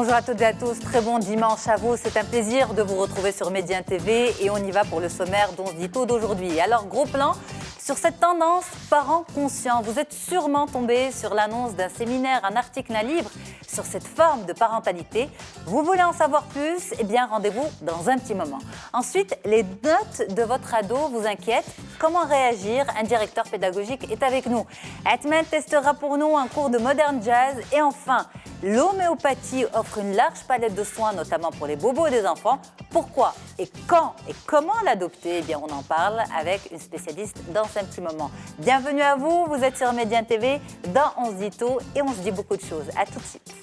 Bonjour à toutes et à tous, très bon dimanche à vous. C'est un plaisir de vous retrouver sur Média TV et on y va pour le sommaire d'On se dit tout d'aujourd'hui. Alors, gros plan sur cette tendance parents conscients. Vous êtes sûrement tombé sur l'annonce d'un séminaire, un article, un livre sur cette forme de parentalité. Vous voulez en savoir plus? Eh bien, rendez-vous dans un petit moment. Ensuite, les notes de votre ado vous inquiètent. Comment réagir? Un directeur pédagogique est avec nous. Atman testera pour nous un cours de modern jazz. Et enfin, l'homéopathie offre une large palette de soins, notamment pour les bobos des enfants. Pourquoi et quand et comment l'adopter? Eh bien, on en parle avec une spécialiste dans un petit moment. Bienvenue à vous, vous êtes sur Média TV, dans On se dit tout et on se dit beaucoup de choses. À tout de suite.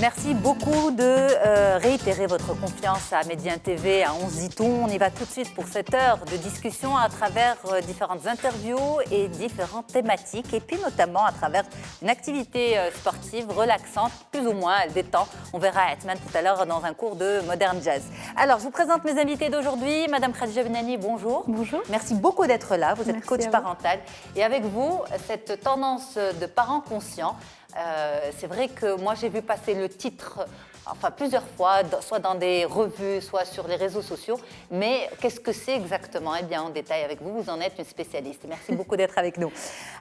Merci beaucoup de réitérer votre confiance à Média TV, à On se dit tout. On y va tout de suite pour cette heure de discussion à travers différentes interviews et différentes thématiques. Et puis notamment à travers une activité sportive relaxante, plus ou moins, elle détend. On verra Atman tout à l'heure dans un cours de modern jazz. Alors, je vous présente mes invités d'aujourd'hui. Madame Khadija Benani, bonjour. Bonjour. Merci beaucoup d'être là. Vous êtes Merci coach parental. Et avec vous, cette tendance de parents conscients. C'est vrai que moi j'ai vu passer le titre plusieurs fois, soit dans des revues, soit sur les réseaux sociaux. Mais qu'est-ce que c'est exactement? Eh bien, en détail avec vous, vous en êtes une spécialiste. Merci beaucoup d'être avec nous.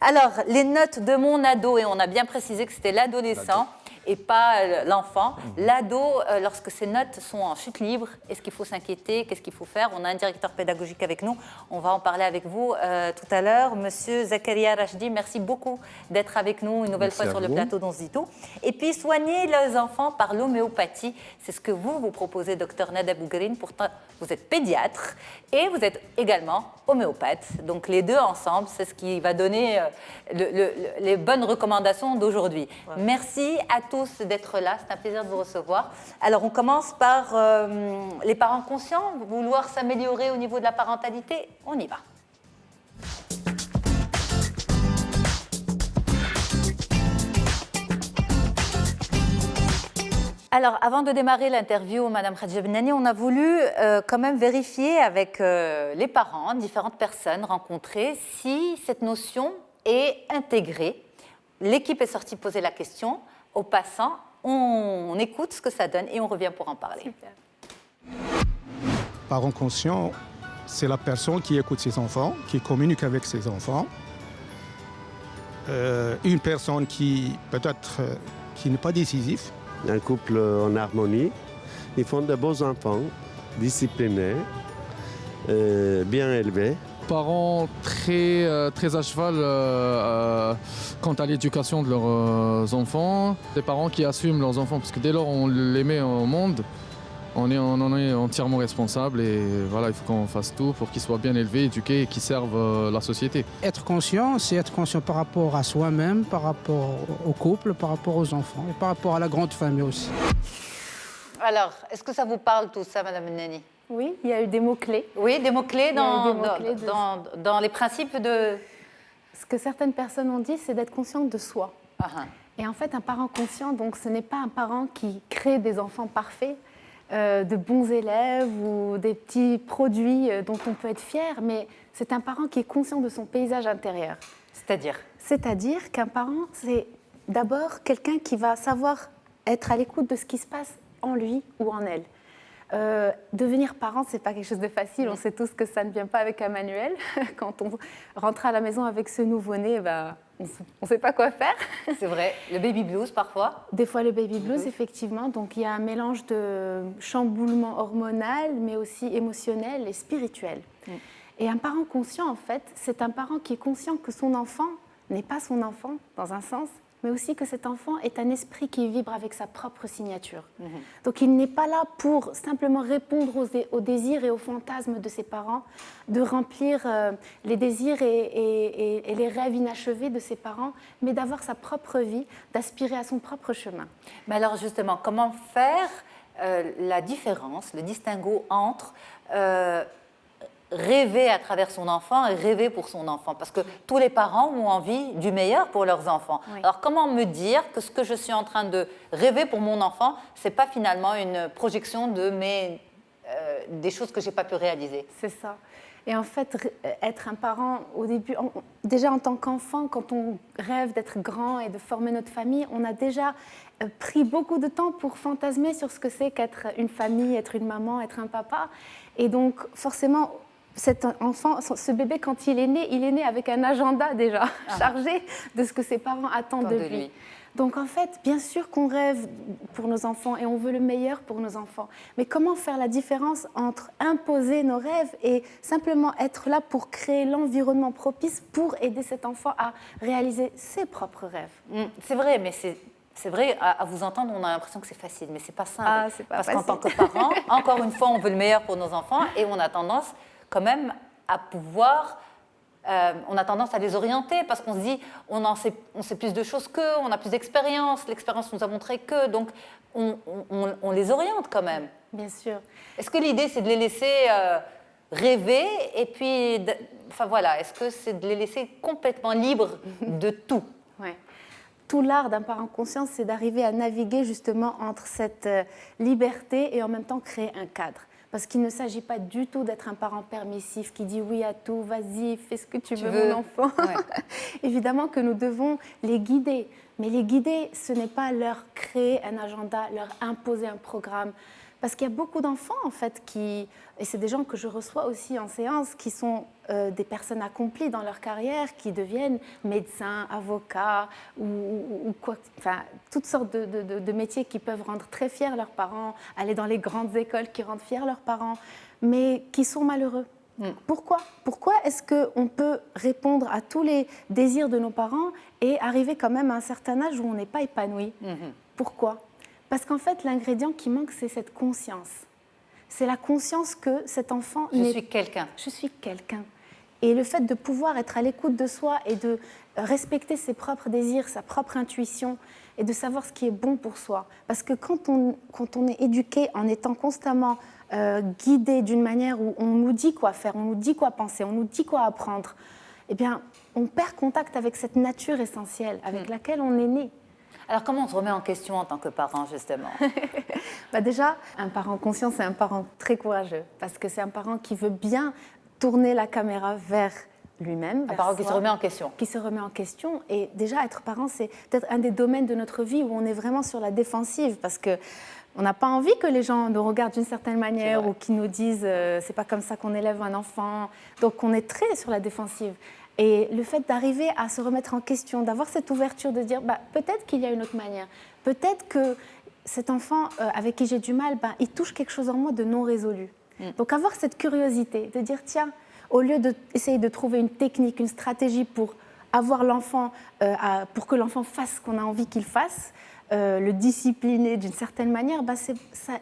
Alors, les notes de mon ado, et on a bien précisé que c'était l'adolescent et pas l'enfant. L'ado, lorsque ses notes sont en chute libre, est-ce qu'il faut s'inquiéter? Qu'est-ce qu'il faut faire? On a un directeur pédagogique avec nous. On va en parler avec vous tout à l'heure. Monsieur Zakaria Rachdi, merci beaucoup d'être avec nous une nouvelle fois sur le plateau d'On se dit tout. Et puis, soigner les enfants par l'homéopathie. C'est ce que vous proposez, docteur Nada Bougrine. Pourtant, vous êtes pédiatre et vous êtes également homéopathe. Donc, les deux ensemble, c'est ce qui va donner les bonnes recommandations d'aujourd'hui. Ouais. Merci à tous d'être là, c'est un plaisir de vous recevoir. Alors on commence par les parents conscients, vouloir s'améliorer au niveau de la parentalité, on y va. Alors, avant de démarrer l'interview, Madame Khadija Benani, on a voulu quand même vérifier avec les parents, différentes personnes rencontrées, si cette notion est intégrée. L'équipe est sortie poser la question. Au passant, on écoute ce que ça donne et on revient pour en parler. Super. Parent conscient, c'est la personne qui écoute ses enfants, qui communique avec ses enfants. Une personne qui, peut-être, qui n'est pas décisif. Un couple en harmonie, ils font de beaux enfants, disciplinés, bien élevés. Parents très à cheval quant à l'éducation de leurs enfants. Des parents qui assument leurs enfants, parce que dès lors on les met au monde, on en est entièrement responsable et voilà, il faut qu'on fasse tout pour qu'ils soient bien élevés, éduqués et qu'ils servent la société. Être conscient, c'est être conscient par rapport à soi-même, par rapport au couple, par rapport aux enfants et par rapport à la grande famille aussi. Alors, est-ce que ça vous parle tout ça, Madame Benani? Oui, il y a eu des mots-clés. Oui, des mots-clés dans les principes de... Ce que certaines personnes ont dit, c'est d'être consciente de soi. Uh-huh. Et en fait, un parent conscient, donc, ce n'est pas un parent qui crée des enfants parfaits, de bons élèves ou des petits produits dont on peut être fier, mais c'est un parent qui est conscient de son paysage intérieur. C'est-à-dire qu'un parent, c'est d'abord quelqu'un qui va savoir être à l'écoute de ce qui se passe en lui ou en elle. Devenir parent, c'est pas quelque chose de facile. On sait tous que ça ne vient pas avec un manuel. Quand on rentre à la maison avec ce nouveau-né, on ne sait pas quoi faire. C'est vrai. Le baby blues, parfois. Des fois, le baby blues, effectivement. Donc, il y a un mélange de chamboulement hormonal, mais aussi émotionnel et spirituel. Et un parent conscient, en fait, c'est un parent qui est conscient que son enfant n'est pas son enfant, dans un sens, mais aussi que cet enfant est un esprit qui vibre avec sa propre signature. Donc il n'est pas là pour simplement répondre aux désirs et aux fantasmes de ses parents, de remplir les désirs et les rêves inachevés de ses parents, mais d'avoir sa propre vie, d'aspirer à son propre chemin. Mais alors justement, comment faire la différence, le distinguo entre rêver à travers son enfant et rêver pour son enfant. Parce que tous les parents ont envie du meilleur pour leurs enfants. Oui. Alors comment me dire que ce que je suis en train de rêver pour mon enfant, ce n'est pas finalement une projection de des choses que je n'ai pas pu réaliser? C'est ça. Et en fait, être un parent, au début, déjà en tant qu'enfant, quand on rêve d'être grand et de former notre famille, on a déjà pris beaucoup de temps pour fantasmer sur ce que c'est qu'être une famille, être une maman, être un papa. Et donc, forcément, cet enfant, ce bébé, quand il est né avec un agenda déjà chargé de ce que ses parents attendent de lui. Donc en fait, bien sûr qu'on rêve pour nos enfants et on veut le meilleur pour nos enfants. Mais comment faire la différence entre imposer nos rêves et simplement être là pour créer l'environnement propice pour aider cet enfant à réaliser ses propres rêves? C'est vrai, mais c'est vrai, à vous entendre, on a l'impression que c'est facile, mais c'est pas simple. C'est pas Parce facile. qu'en tant que parent, encore une fois, on veut le meilleur pour nos enfants et on a tendance quand même à pouvoir... on a tendance à les orienter parce qu'on se dit on sait plus de choses qu'eux, on a plus d'expérience, l'expérience nous a montré que, donc on les oriente quand même. Bien sûr. Est-ce que l'idée c'est de les laisser rêver et puis, enfin voilà, est-ce que c'est de les laisser complètement libres de tout? Ouais. Tout l'art d'un parent conscient, c'est d'arriver à naviguer justement entre cette liberté et en même temps créer un cadre. Parce qu'il ne s'agit pas du tout d'être un parent permissif qui dit oui à tout, vas-y, fais ce que tu veux, mon enfant. Ouais. Évidemment que nous devons les guider. Mais les guider, ce n'est pas leur créer un agenda, leur imposer un programme. Parce qu'il y a beaucoup d'enfants, en fait, et c'est des gens que je reçois aussi en séance, qui sont des personnes accomplies dans leur carrière, qui deviennent médecins, avocats, ou quoi, enfin, toutes sortes de métiers qui peuvent rendre très fiers leurs parents, aller dans les grandes écoles qui rendent fiers leurs parents, mais qui sont malheureux. Pourquoi est-ce qu'on peut répondre à tous les désirs de nos parents et arriver quand même à un certain âge où on n'est pas épanoui? Pourquoi? Parce qu'en fait, l'ingrédient qui manque, c'est cette conscience. C'est la conscience que cet enfant... Je suis quelqu'un. Je suis quelqu'un. Et le fait de pouvoir être à l'écoute de soi et de respecter ses propres désirs, sa propre intuition, et de savoir ce qui est bon pour soi. Parce que quand on est éduqué en étant constamment guidé d'une manière où on nous dit quoi faire, on nous dit quoi penser, on nous dit quoi apprendre, eh bien, on perd contact avec cette nature essentielle avec laquelle on est né. Alors comment on se remet en question en tant que parent, justement? Déjà, un parent conscient, c'est un parent très courageux, parce que c'est un parent qui veut bien tourner la caméra vers lui-même. Un parent qui se remet en question. Qui se remet en question. Et déjà, être parent, c'est peut-être un des domaines de notre vie où on est vraiment sur la défensive, parce qu'on n'a pas envie que les gens nous regardent d'une certaine manière ou qu'ils nous disent c'est pas comme ça qu'on élève un enfant. Donc on est très sur la défensive. Et le fait d'arriver à se remettre en question, d'avoir cette ouverture de dire peut-être qu'il y a une autre manière, peut-être que cet enfant avec qui j'ai du mal, il touche quelque chose en moi de non résolu. Donc avoir cette curiosité, de dire tiens, au lieu d'essayer de trouver une technique, une stratégie pour avoir l'enfant, pour que l'enfant fasse ce qu'on a envie qu'il fasse, le discipliner d'une certaine manière,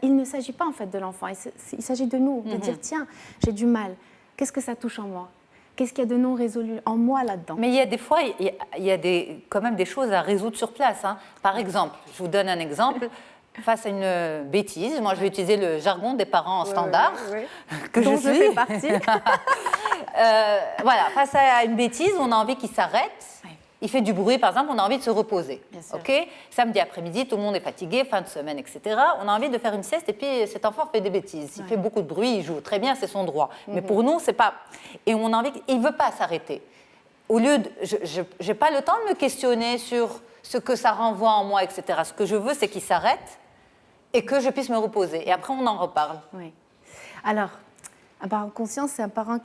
il ne s'agit pas en fait de l'enfant, il s'agit de nous, de dire tiens, j'ai du mal, qu'est-ce que ça touche en moi ? Qu'est-ce qu'il y a de non résolu en moi là-dedans? Mais il y a des fois, il y a quand même des choses à résoudre sur place. Par exemple, je vous donne un exemple. Face à une bêtise, moi je vais utiliser le jargon des parents standard, que dont je fais partie. Voilà, face à une bêtise, on a envie qu'il s'arrête. Il fait du bruit, par exemple, on a envie de se reposer. Okay, samedi après-midi, tout le monde est fatigué, fin de semaine, etc. On a envie de faire une sieste et puis cet enfant fait des bêtises. Il fait beaucoup de bruit, il joue très bien, c'est son droit. Mais pour nous, c'est pas... Et on a envie qu'il ne veut pas s'arrêter. Au lieu de... Je n'ai pas le temps de me questionner sur ce que ça renvoie en moi, etc. Ce que je veux, c'est qu'il s'arrête et que je puisse me reposer. Et après, on en reparle. Oui. Alors, un parent conscient, c'est un parent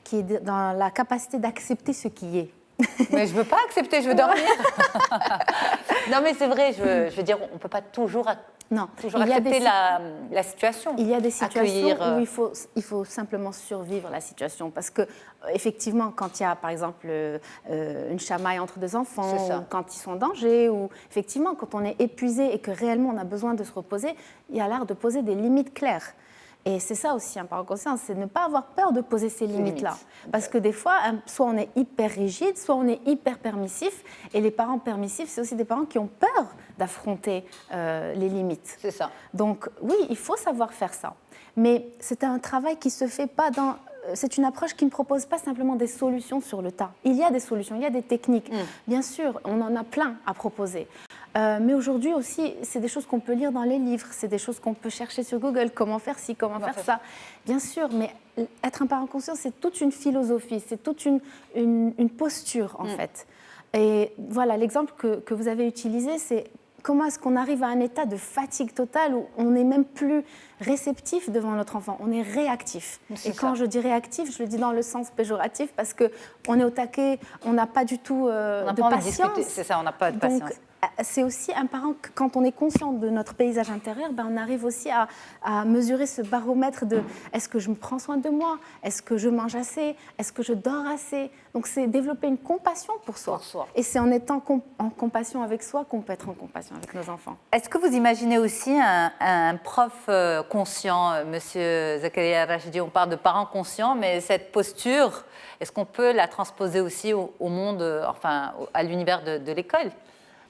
qui est dans la capacité d'accepter ce qui est. Mais je ne veux pas accepter, je veux dormir. Non, mais c'est vrai, je veux dire, on ne peut pas toujours accepter la situation. Il y a des situations où il faut simplement survivre la situation. Parce qu'effectivement, quand il y a, par exemple, une chamaille entre deux enfants, ou quand ils sont en danger, ou effectivement, quand on est épuisé et que réellement on a besoin de se reposer, il y a l'art de poser des limites claires. Et c'est ça aussi, un parent conscient, c'est ne pas avoir peur de poser ces limites-là. Parce que des fois, soit on est hyper rigide, soit on est hyper permissif. Et les parents permissifs, c'est aussi des parents qui ont peur d'affronter les limites. C'est ça. Donc oui, il faut savoir faire ça. Mais c'est un travail qui ne se fait pas dans c'est une approche qui ne propose pas simplement des solutions sur le tas. Il y a des solutions, il y a des techniques. Bien sûr, on en a plein à proposer. Mais aujourd'hui aussi, c'est des choses qu'on peut lire dans les livres, c'est des choses qu'on peut chercher sur Google, comment faire ci, comment faire ça. Bien sûr, mais être un parent conscient, c'est toute une philosophie, c'est toute une posture en fait. Et voilà, l'exemple que vous avez utilisé, c'est comment est-ce qu'on arrive à un état de fatigue totale où on n'est même plus réceptif devant notre enfant, on est réactif. Et quand je dis réactif, je le dis dans le sens péjoratif parce qu'on est au taquet, on n'a pas du tout de patience. C'est ça, on n'a pas de patience. Donc, c'est aussi un parent, quand on est conscient de notre paysage intérieur, on arrive aussi à mesurer ce baromètre de est-ce que je me prends soin de moi, est-ce que je mange assez, est-ce que je dors assez. Donc c'est développer une compassion pour soi. Et c'est en étant en compassion avec soi qu'on peut être en compassion avec nos enfants. Est-ce que vous imaginez aussi un prof conscient, Monsieur Zakaria Rachidi? On parle de parents conscients, mais cette posture, est-ce qu'on peut la transposer aussi au monde, enfin à l'univers de l'école?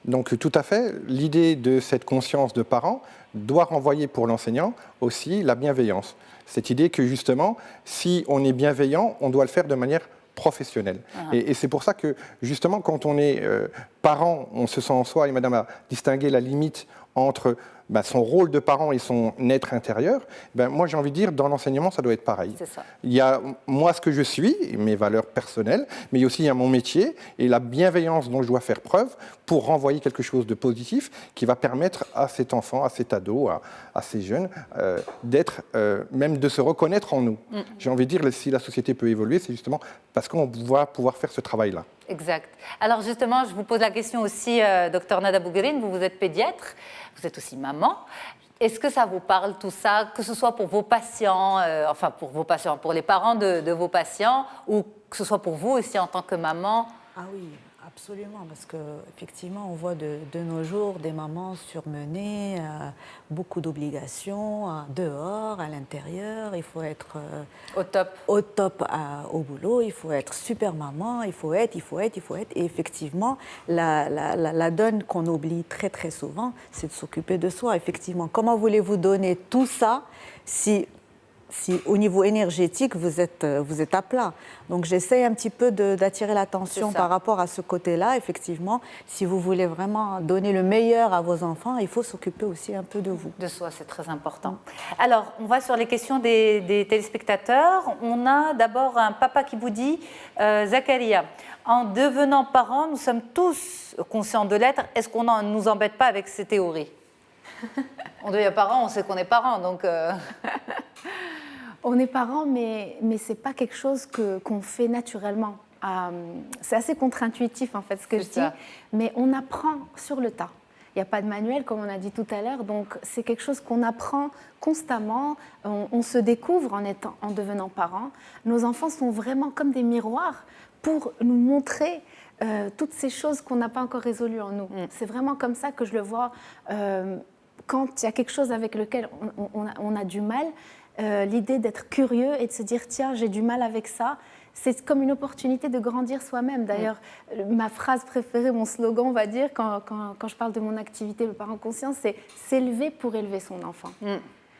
Donc tout à fait, l'idée de cette conscience de parent doit renvoyer pour l'enseignant aussi la bienveillance. Cette idée que justement, si on est bienveillant, on doit le faire de manière professionnelle. Et c'est pour ça que justement, quand on est parent, on se sent en soi, et Madame a distingué la limite entre son rôle de parent et son être intérieur. Moi, j'ai envie de dire, dans l'enseignement, ça doit être pareil. C'est ça. Il y a moi, ce que je suis, mes valeurs personnelles, mais aussi il y a mon métier et la bienveillance dont je dois faire preuve pour renvoyer quelque chose de positif qui va permettre à cet enfant, à cet ado, à ces jeunes, d'être, même de se reconnaître en nous. J'ai envie de dire, si la société peut évoluer, c'est justement parce qu'on va pouvoir faire ce travail-là. Exact. Alors justement, je vous pose la question aussi, Dr Nada Bouguerine, vous êtes pédiatre, vous êtes aussi maman. Est-ce que ça vous parle tout ça, que ce soit pour vos patients, enfin pour vos patients, pour les parents de vos patients, ou que ce soit pour vous aussi en tant que maman? Ah oui, absolument, parce qu'effectivement, on voit de nos jours des mamans surmenées, beaucoup d'obligations, dehors, à l'intérieur, il faut être au top au boulot, il faut être super maman, il faut être. Et effectivement, la donne qu'on oublie très très souvent, c'est de s'occuper de soi. Effectivement, comment voulez-vous donner tout ça si au niveau énergétique, vous êtes à plat. Donc j'essaie un petit peu d'attirer l'attention par rapport à ce côté-là. Effectivement, si vous voulez vraiment donner le meilleur à vos enfants, il faut s'occuper aussi un peu de vous. De soi, c'est très important. Alors, on va sur les questions des téléspectateurs. On a d'abord un papa qui vous dit, Zakaria, en devenant parents, nous sommes tous conscients de l'être. Est-ce qu'on ne nous embête pas avec ces théories? On devient parent, on sait qu'on est parent, donc... On est parents, mais ce n'est pas quelque chose qu'on fait naturellement. C'est assez contre-intuitif, en fait, ce que je dis. Mais on apprend sur le tas. Il n'y a pas de manuel, comme on a dit tout à l'heure. Donc, c'est quelque chose qu'on apprend constamment. On se découvre en devenant parents. Nos enfants sont vraiment comme des miroirs pour nous montrer toutes ces choses qu'on n'a pas encore résolues en nous. C'est vraiment comme ça que je le vois. Quand il y a quelque chose avec lequel on a du mal, l'idée d'être curieux et de se dire « tiens, j'ai du mal avec ça », c'est comme une opportunité de grandir soi-même. D'ailleurs, ma phrase préférée, mon slogan, on va dire, quand je parle de mon activité, le parent conscient, c'est « s'élever pour élever son enfant ».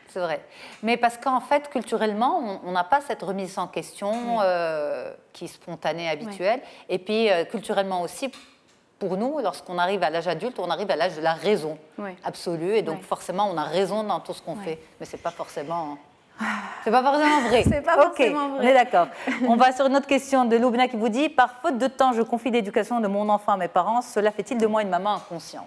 C'est vrai. Mais parce qu'en fait, culturellement, on n'a pas cette remise en question qui est spontanée, habituelle. Et puis, culturellement aussi, pour nous, lorsqu'on arrive à l'âge adulte, on arrive à l'âge de la raison absolue. Et donc, forcément, on a raison dans tout ce qu'on fait. Mais ce n'est pas forcément... C'est pas forcément vrai. C'est pas forcément vrai. On est d'accord. On va sur une autre question de Loubna qui vous dit « Par faute de temps, je confie l'éducation de mon enfant à mes parents. Cela fait-il de moi une maman inconsciente ?»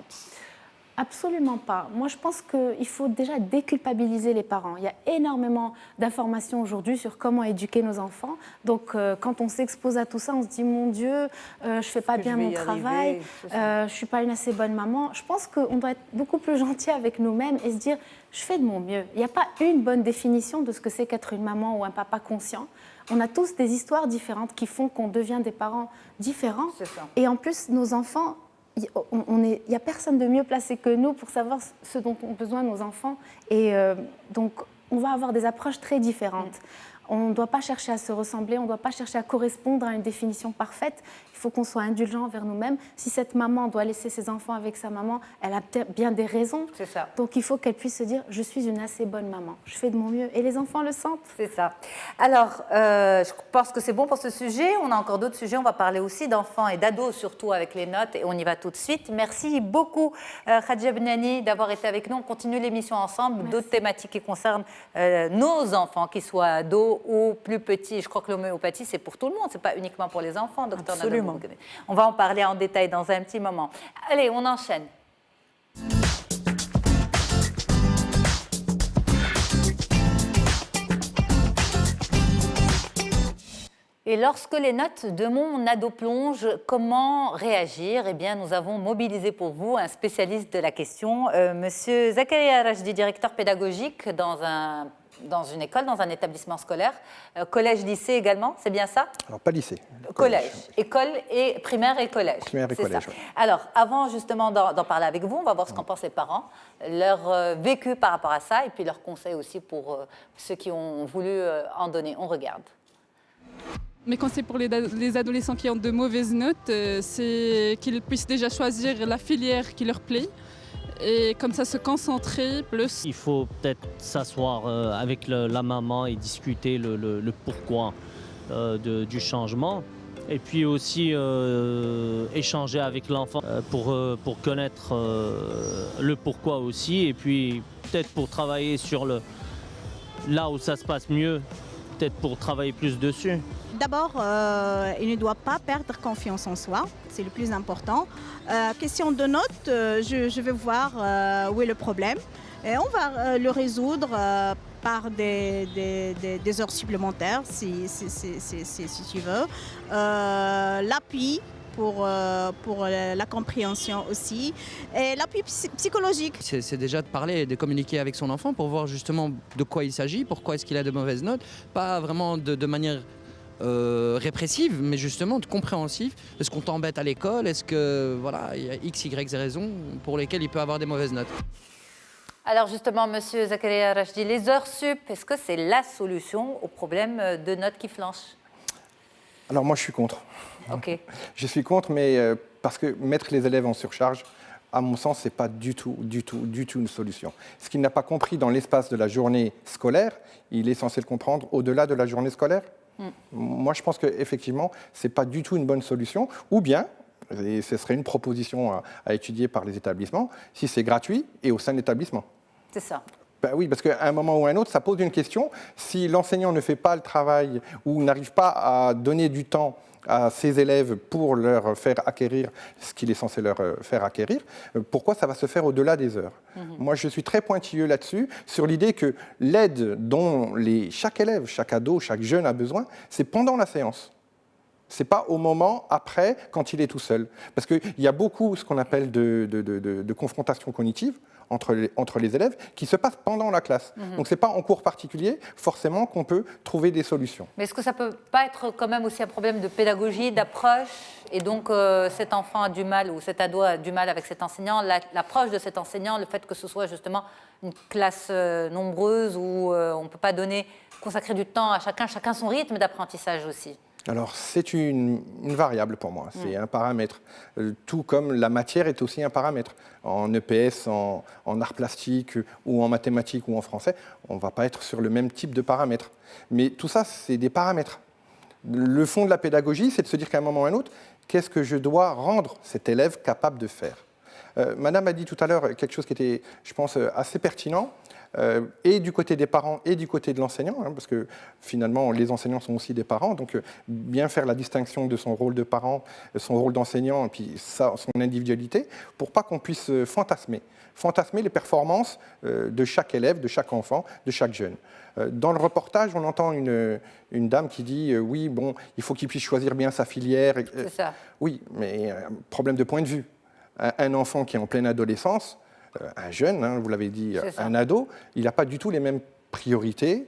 Absolument pas. Moi, je pense qu'il faut déjà déculpabiliser les parents. Il y a énormément d'informations aujourd'hui sur comment éduquer nos enfants. Donc, quand on s'expose à tout ça, on se dit « Mon Dieu, je ne fais pas bien mon travail, je ne suis pas une assez bonne maman ». Je pense qu'on doit être beaucoup plus gentil avec nous-mêmes et se dire « Je fais de mon mieux ». Il n'y a pas une bonne définition de ce que c'est qu'être une maman ou un papa conscient. On a tous des histoires différentes qui font qu'on devient des parents différents. Et en plus, nos enfants... Il n'y a personne de mieux placé que nous pour savoir ce dont ont besoin nos enfants. Et donc, on va avoir des approches très différentes. On ne doit pas chercher à se ressembler, on ne doit pas chercher à correspondre à une définition parfaite. Il faut qu'on soit indulgent envers nous-mêmes. Si cette maman doit laisser ses enfants avec sa maman, elle a bien des raisons. C'est ça. Donc il faut qu'elle puisse se dire, je suis une assez bonne maman, je fais de mon mieux. Et les enfants le sentent. C'est ça. Alors, je pense que c'est bon pour ce sujet. On a encore d'autres sujets. On va parler aussi d'enfants et d'ados, surtout avec les notes. Et on y va tout de suite. Merci beaucoup, Khadija Benani, d'avoir été avec nous. On continue l'émission ensemble. D'autres thématiques qui concernent nos enfants, qu'ils soient ados ou plus petits. Je crois que l'homéopathie, c'est pour tout le monde. Ce n'est pas uniquement pour les enfants, docteur Nadeau. Absolument. On va en parler en détail dans un petit moment. Allez, on enchaîne. Et lorsque les notes de mon ado plongent, comment réagir? Eh bien, nous avons mobilisé pour vous un spécialiste de la question, Monsieur Zakaria Rachdi, directeur pédagogique dans une école, dans un établissement scolaire, collège-lycée également, c'est bien ça? Alors, pas lycée. Collège. École et primaire et collège. Primaire et collège, oui. Alors, avant justement d'en parler avec vous, on va voir ce qu'en pensent les parents, leur vécu par rapport à ça, et puis leurs conseils aussi pour ceux qui ont voulu en donner. On regarde. Mes conseils pour les adolescents qui ont de mauvaises notes, c'est qu'ils puissent déjà choisir la filière qui leur plaît et comme ça se concentrer plus. Il faut peut-être s'asseoir avec la maman et discuter le pourquoi du changement. Et puis aussi échanger avec l'enfant pour connaître le pourquoi aussi. Et puis peut-être pour travailler sur là où ça se passe mieux, peut-être pour travailler plus dessus. D'abord, il ne doit pas perdre confiance en soi, c'est le plus important. Question de notes, je vais voir où est le problème. Et on va le résoudre par des heures supplémentaires, si tu veux. L'appui pour la compréhension aussi. Et l'appui psychologique. C'est déjà de parler et de communiquer avec son enfant pour voir justement de quoi il s'agit, pourquoi est-ce qu'il a de mauvaises notes. Pas vraiment de manière répressive, mais justement de compréhensif. Est-ce qu'on t'embête à l'école? Est-ce que voilà, il y a X, Y raisons pour lesquelles il peut avoir des mauvaises notes? Alors justement, Monsieur Zakaria Rachdi, les heures sup, est-ce que c'est la solution au problème de notes qui flanchent? Alors moi, je suis contre. Ok. Je suis contre, mais parce que mettre les élèves en surcharge, à mon sens, ce n'est pas du tout une solution. Ce qu'il n'a pas compris dans l'espace de la journée scolaire, il est censé le comprendre au-delà de la journée scolaire. Moi, je pense qu'effectivement, ce n'est pas du tout une bonne solution. Ou bien, et ce serait une proposition à étudier par les établissements, si c'est gratuit et au sein de l'établissement. C'est ça. Ben oui, parce qu'à un moment ou à un autre, ça pose une question. Si l'enseignant ne fait pas le travail ou n'arrive pas à donner du temps à ses élèves pour leur faire acquérir ce qu'il est censé leur faire acquérir, pourquoi ça va se faire au-delà des heures? Moi, je suis très pointilleux là-dessus, sur l'idée que l'aide dont chaque élève, chaque ado, chaque jeune a besoin, c'est pendant la séance. Ce n'est pas au moment, après, quand il est tout seul. Parce qu'il y a beaucoup ce qu'on appelle de confrontation cognitive entre les élèves qui se passe pendant la classe. Donc ce n'est pas en cours particulier, forcément, qu'on peut trouver des solutions. Mais est-ce que ça ne peut pas être quand même aussi un problème de pédagogie, d'approche? Et donc cet enfant a du mal, ou cet ado a du mal avec cet enseignant, l'approche de cet enseignant, le fait que ce soit justement une classe nombreuse où on ne peut pas consacrer du temps à chacun son rythme d'apprentissage aussi? Alors, c'est une variable pour moi, c'est un paramètre. Tout comme la matière est aussi un paramètre. En EPS, en arts plastiques ou en mathématiques ou en français, on ne va pas être sur le même type de paramètres. Mais tout ça, c'est des paramètres. Le fond de la pédagogie, c'est de se dire qu'à un moment ou à un autre, qu'est-ce que je dois rendre cet élève capable de faire? Madame a dit tout à l'heure quelque chose qui était, je pense, assez pertinent. Et du côté des parents et du côté de l'enseignant, parce que finalement les enseignants sont aussi des parents, donc bien faire la distinction de son rôle de parent, son rôle d'enseignant, et puis son individualité, pour pas qu'on puisse fantasmer les performances de chaque élève, de chaque enfant, de chaque jeune. Dans le reportage, on entend une dame qui dit oui, bon, il faut qu'il puisse choisir bien sa filière. C'est ça. Oui, mais problème de point de vue. Un enfant qui est en pleine adolescence, un jeune, vous l'avez dit, un ado, il n'a pas du tout les mêmes priorités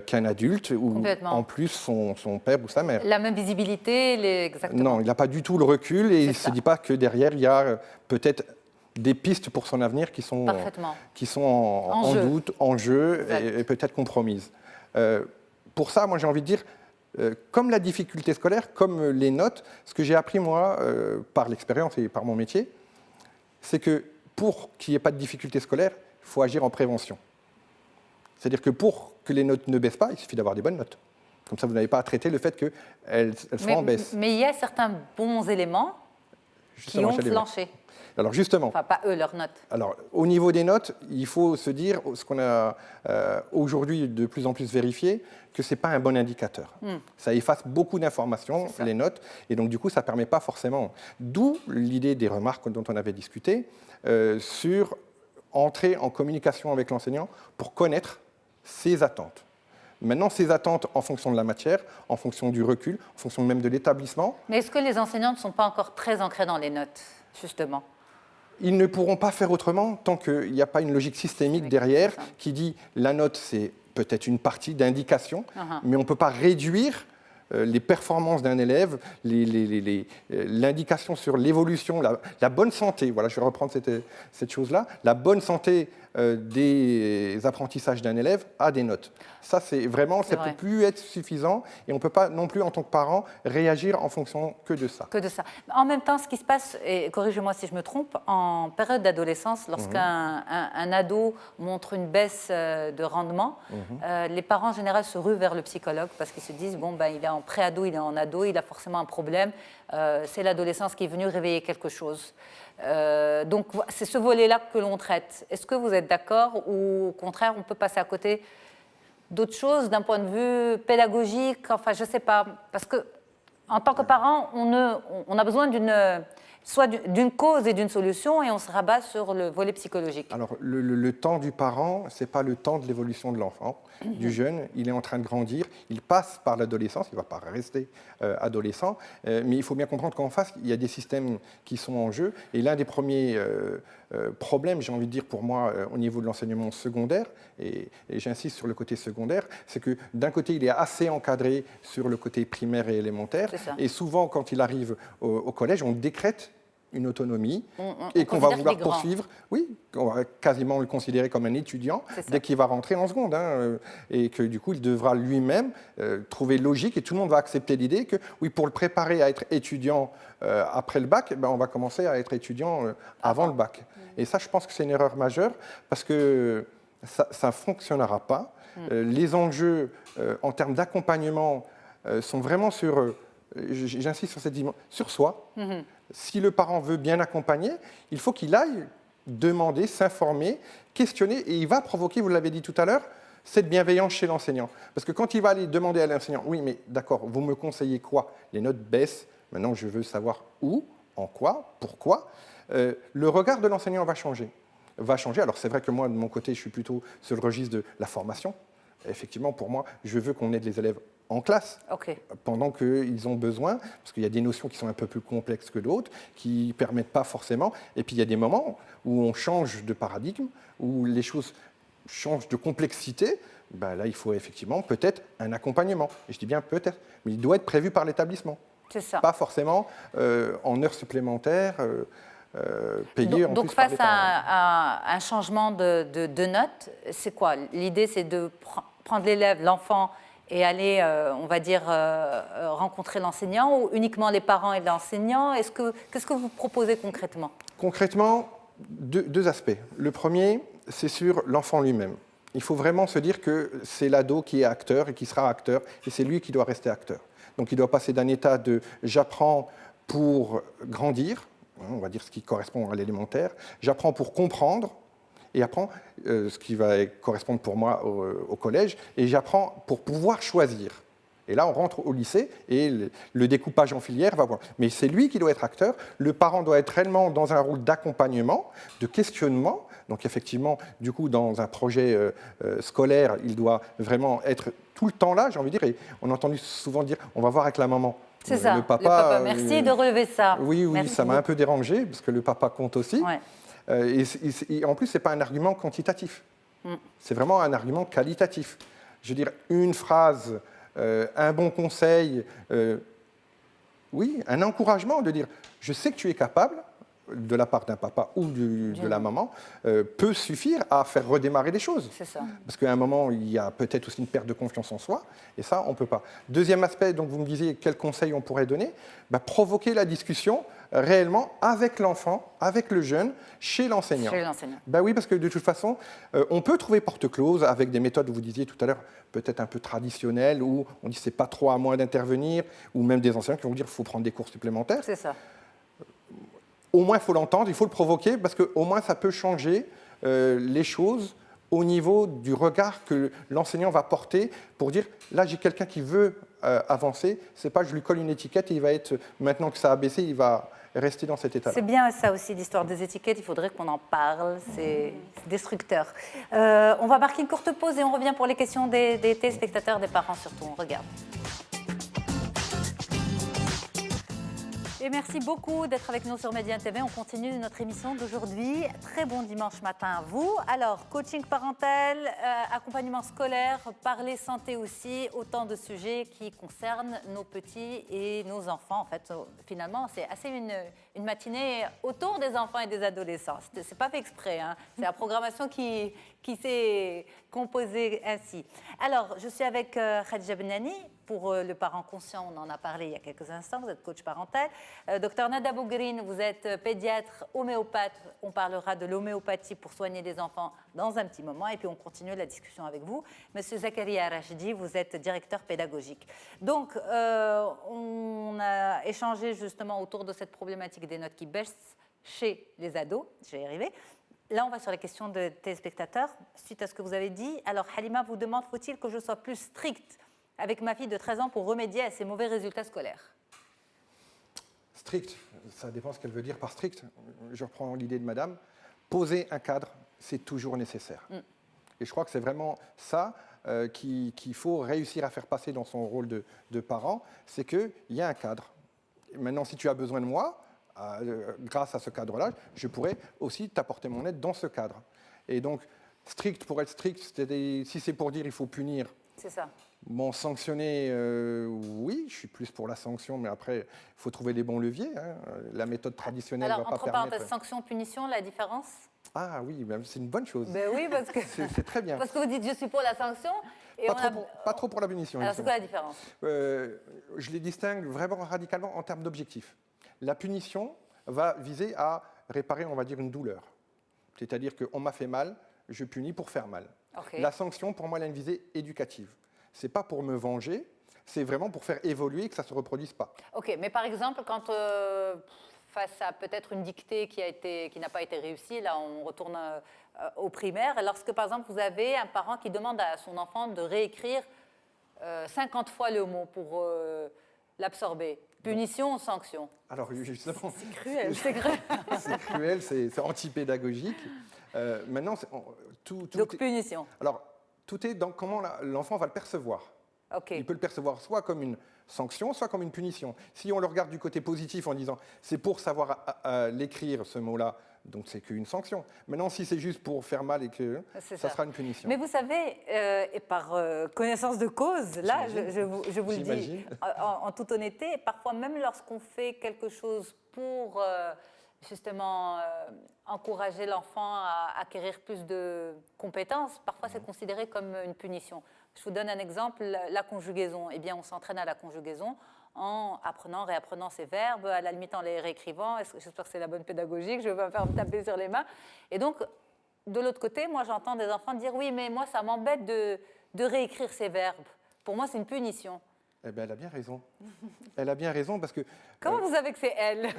qu'un adulte ou en plus son père ou sa mère. La même visibilité, exactement. Non, il n'a pas du tout le recul et il ne se dit pas que derrière, il y a peut-être des pistes pour son avenir qui sont en doute, en jeu et peut-être compromises. pour ça, moi j'ai envie de dire, comme la difficulté scolaire, comme les notes, ce que j'ai appris moi, par l'expérience et par mon métier, c'est que pour qu'il n'y ait pas de difficulté scolaire, il faut agir en prévention. C'est-à-dire que pour que les notes ne baissent pas, il suffit d'avoir des bonnes notes. Comme ça, vous n'avez pas à traiter le fait qu'elles soient en baisse. Mais il y a certains bons éléments qui ont flanché. Alors justement, enfin pas eux, leurs notes. Alors au niveau des notes, il faut se dire, ce qu'on a aujourd'hui de plus en plus vérifié, que ce n'est pas un bon indicateur. Ça efface beaucoup d'informations, les notes, et donc du coup ça ne permet pas forcément. D'où l'idée des remarques dont on avait discuté sur entrer en communication avec l'enseignant pour connaître ses attentes. Maintenant, ces attentes en fonction de la matière, en fonction du recul, en fonction même de l'établissement. Mais est-ce que les enseignants ne sont pas encore très ancrés dans les notes, justement ? Ils ne pourront pas faire autrement tant qu'il n'y a pas une logique systémique derrière qui dit la note, c'est peut-être une partie d'indication, mais on ne peut pas réduire les performances d'un élève, l'indication sur l'évolution, la bonne santé, voilà, je vais reprendre cette chose-là, la bonne santé des apprentissages d'un élève à des notes. Ça, c'est vraiment, ça ne peut plus être suffisant et on ne peut pas non plus, en tant que parent, réagir en fonction que de ça. Que de ça. En même temps, ce qui se passe, et corrigez-moi si je me trompe, en période d'adolescence, lorsqu'un ado montre une baisse de rendement, les parents en général se ruent vers le psychologue parce qu'ils se disent, bon, ben, il est en pré-ado, il est en ado, il a forcément un problème, c'est l'adolescence qui est venue réveiller quelque chose. Donc, c'est ce volet-là que l'on traite. Est-ce que vous êtes d'accord ou au contraire, on peut passer à côté d'autres choses d'un point de vue pédagogique? Enfin, je ne sais pas. Parce qu'en tant que parent, on a besoin soit d'une cause et d'une solution et on se rabat sur le volet psychologique. Alors, le temps du parent, ce n'est pas le temps de l'évolution de l'enfant, du jeune. Il est en train de grandir, il passe par l'adolescence, il ne va pas rester adolescent, mais il faut bien comprendre qu'en face, il y a des systèmes qui sont en jeu. Et l'un des premiers problèmes, j'ai envie de dire pour moi, au niveau de l'enseignement secondaire, et j'insiste sur le côté secondaire, c'est que d'un côté, il est assez encadré sur le côté primaire et élémentaire, et souvent, quand il arrive au collège, on décrète une autonomie et qu'on va vouloir poursuivre. Oui, on va quasiment le considérer comme un étudiant dès qu'il va rentrer en seconde. Et que du coup, il devra lui-même trouver logique et tout le monde va accepter l'idée que, oui, pour le préparer à être étudiant après le bac, on va commencer à être étudiant avant le bac. Et ça, je pense que c'est une erreur majeure parce que ça ne fonctionnera pas. Les enjeux en termes d'accompagnement sont vraiment sur... J'insiste sur cette dimension, sur soi. Si le parent veut bien accompagner, il faut qu'il aille demander, s'informer, questionner, et il va provoquer, vous l'avez dit tout à l'heure, cette bienveillance chez l'enseignant. Parce que quand il va aller demander à l'enseignant, oui, mais d'accord, vous me conseillez quoi? Les notes baissent, maintenant je veux savoir où, en quoi, pourquoi. Le regard de l'enseignant va changer. Alors c'est vrai que moi, de mon côté, je suis plutôt sur le registre de la formation. Effectivement, pour moi, je veux qu'on aide les élèves en classe, pendant qu'ils ont besoin, parce qu'il y a des notions qui sont un peu plus complexes que d'autres, qui ne permettent pas forcément. Et puis il y a des moments où on change de paradigme, où les choses changent de complexité. Là, il faut effectivement peut-être un accompagnement. Et je dis bien peut-être, mais il doit être prévu par l'établissement. C'est ça. Pas forcément en heures supplémentaires. Payées en donc plus par face à un changement de notes, c'est quoi? L'idée, c'est de prendre l'élève, l'enfant, et aller, on va dire, rencontrer l'enseignant, ou uniquement les parents et l'enseignant? Qu'est-ce que vous proposez concrètement? Concrètement, deux aspects. Le premier, c'est sur l'enfant lui-même. Il faut vraiment se dire que c'est l'ado qui est acteur et qui sera acteur, et c'est lui qui doit rester acteur. Donc il doit passer d'un état de « j'apprends pour grandir », on va dire ce qui correspond à l'élémentaire, « j'apprends pour comprendre », et apprends ce qui va correspondre pour moi au collège, et j'apprends pour pouvoir choisir. Et là, on rentre au lycée, et le découpage en filière va voir. Mais c'est lui qui doit être acteur, le parent doit être réellement dans un rôle d'accompagnement, de questionnement. Donc effectivement, du coup, dans un projet scolaire, il doit vraiment être tout le temps là, j'ai envie de dire, et on a entendu souvent dire, on va voir avec la maman. C'est ça, le papa. Merci de relever ça. Oui, Merci ça m'a un peu dérangé, parce que le papa compte aussi. Ouais. Et en plus, ce n'est pas un argument quantitatif. C'est vraiment un argument qualitatif. Je veux dire, une phrase, un bon conseil, oui, un encouragement de dire « je sais que tu es capable, de la part d'un papa ou de la maman peut suffire à faire redémarrer les choses. C'est ça. Parce qu'à un moment, il y a peut-être aussi une perte de confiance en soi, et ça, on ne peut pas. Deuxième aspect, donc vous me disiez quels conseils on pourrait donner, provoquer la discussion réellement avec l'enfant, avec le jeune, chez l'enseignant. Chez l'enseignant. Oui, parce que de toute façon, on peut trouver porte close avec des méthodes, vous disiez tout à l'heure, peut-être un peu traditionnelles, où on dit c'est pas trop à moi d'intervenir, ou même des enseignants qui vont dire qu'il faut prendre des cours supplémentaires. C'est ça. Au moins, il faut l'entendre, il faut le provoquer, parce qu'au moins, ça peut changer les choses au niveau du regard que l'enseignant va porter pour dire, là, j'ai quelqu'un qui veut avancer, c'est pas je lui colle une étiquette et il va être, maintenant que ça a baissé, il va rester dans cet état-là. C'est bien ça aussi, l'histoire des étiquettes, il faudrait qu'on en parle, c'est destructeur. On va marquer une courte pause et on revient pour les questions des téléspectateurs, des parents surtout, on regarde. Et merci beaucoup d'être avec nous sur Média TV. On continue notre émission d'aujourd'hui. Très bon dimanche matin à vous. Alors, coaching parental, accompagnement scolaire, parler santé aussi, autant de sujets qui concernent nos petits et nos enfants. En fait, finalement, c'est assez une matinée autour des enfants et des adolescents. C'est pas fait exprès, hein. C'est la programmation qui s'est composée ainsi. Alors, je suis avec Khadija Benani. Pour le parent conscient, on en a parlé il y a quelques instants, vous êtes coach parental. Docteur Nada Bougrine, vous êtes pédiatre, homéopathe. On parlera de l'homéopathie pour soigner les enfants dans un petit moment. Et puis on continue la discussion avec vous. Monsieur Zakaria Rachidi, vous êtes directeur pédagogique. Donc, on a échangé justement autour de cette problématique des notes qui baissent chez les ados. Je vais y arriver. Là, on va sur la question de téléspectateurs. Suite à ce que vous avez dit, alors Halima vous demande, faut-il que je sois plus stricte avec ma fille de 13 ans pour remédier à ses mauvais résultats scolaires? Strict, ça dépend ce qu'elle veut dire par strict. Je reprends l'idée de madame. Poser un cadre, c'est toujours nécessaire. Et je crois que c'est vraiment ça qu'il faut réussir à faire passer dans son rôle de parent, c'est qu'il y a un cadre. Et maintenant, si tu as besoin de moi, grâce à ce cadre-là, je pourrais aussi t'apporter mon aide dans ce cadre. Et donc, strict pour être strict, si c'est pour dire il faut punir, c'est ça. Bon, sanctionner, oui, je suis plus pour la sanction, mais après, il faut trouver les bons leviers. Hein. La méthode traditionnelle ne va pas permettre... Alors, entre parenthèses, sanction, punition, la différence? Ah oui, c'est une bonne chose. Ben oui, parce que... c'est très bien. Parce que vous dites, je suis pour la sanction... Et pas trop pour la punition. Alors, c'est quoi la différence? Je les distingue vraiment radicalement en termes d'objectifs. La punition va viser à réparer, on va dire, une douleur. C'est-à-dire qu'on m'a fait mal, je punis pour faire mal. Okay. La sanction, pour moi, elle a une visée éducative. Ce n'est pas pour me venger, c'est vraiment pour faire évoluer et que ça ne se reproduise pas. Ok, mais par exemple, quand face à peut-être une dictée qui n'a pas été réussie, là on retourne au primaire, lorsque par exemple vous avez un parent qui demande à son enfant de réécrire 50 fois le mot pour l'absorber, punition ou sanction? Alors justement, c'est cruel. C'est cruel, c'est cruel, c'est anti-pédagogique. Maintenant, tout donc punition. Alors, tout est dans comment l'enfant va le percevoir. Okay. Il peut le percevoir soit comme une sanction, soit comme une punition. Si on le regarde du côté positif en disant c'est pour savoir l'écrire ce mot-là, donc c'est qu'une sanction. Maintenant, si c'est juste pour faire mal et que ça sera une punition. Mais vous savez, et par connaissance de cause, là, je vous le dis en toute honnêteté, parfois même lorsqu'on fait quelque chose pour justement encourager l'enfant à acquérir plus de compétences, parfois c'est considéré comme une punition. Je vous donne un exemple, la conjugaison. Eh bien, on s'entraîne à la conjugaison en apprenant, réapprenant ces verbes, à la limite en les réécrivant. J'espère que c'est la bonne pédagogie, que je ne vais pas faire me taper sur les mains. Et donc, de l'autre côté, moi j'entends des enfants dire « oui, mais moi ça m'embête de réécrire ces verbes. Pour moi, c'est une punition. » Eh bien, elle a bien raison. Elle a bien raison parce que... Comment vous savez que c'est elle?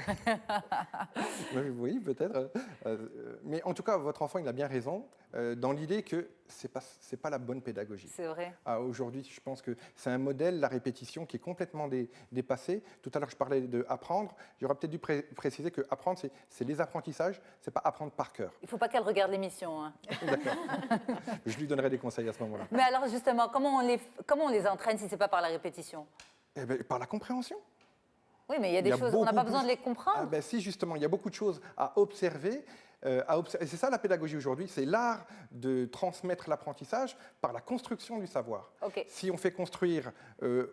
Oui, peut-être. Mais en tout cas, votre enfant, il a bien raison dans l'idée que ce n'est pas la bonne pédagogie. C'est vrai. Aujourd'hui, je pense que c'est un modèle, la répétition, qui est complètement dépassé. Tout à l'heure, je parlais d'apprendre. J'aurais peut-être dû préciser que apprendre, c'est les apprentissages, ce n'est pas apprendre par cœur. Il ne faut pas qu'elle regarde l'émission. Hein. D'accord. Je lui donnerai des conseils à ce moment-là. Mais alors, justement, comment on les entraîne si ce n'est pas par la répétition? Eh bien, par la compréhension. Oui, mais il y a des choses, on n'a pas besoin de les comprendre. Si, justement, il y a beaucoup de choses à observer. Et c'est ça la pédagogie aujourd'hui, c'est l'art de transmettre l'apprentissage par la construction du savoir. Okay. Si on fait construire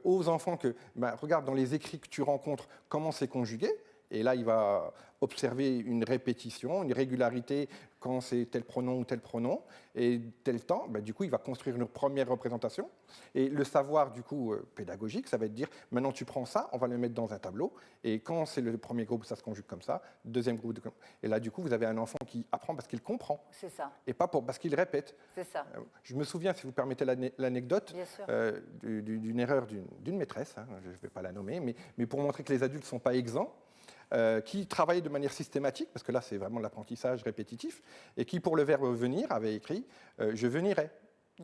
aux enfants que, regarde dans les écrits que tu rencontres, comment c'est conjugué, Et là, il va observer une répétition, une régularité quand c'est tel pronom ou tel pronom, et tel temps, du coup, il va construire une première représentation. Et le savoir, du coup, pédagogique, ça va être dire, maintenant tu prends ça, on va le mettre dans un tableau, et quand c'est le premier groupe, ça se conjugue comme ça, deuxième groupe, et là, du coup, vous avez un enfant qui apprend parce qu'il comprend. C'est ça. Et pas parce qu'il répète. C'est ça. Je me souviens, si vous permettez l'anecdote, d'une erreur d'une maîtresse, hein, je ne vais pas la nommer, mais pour montrer que les adultes ne sont pas exempts, qui travaillait de manière systématique, parce que là c'est vraiment l'apprentissage répétitif, et qui pour le verbe venir avait écrit « je venirai »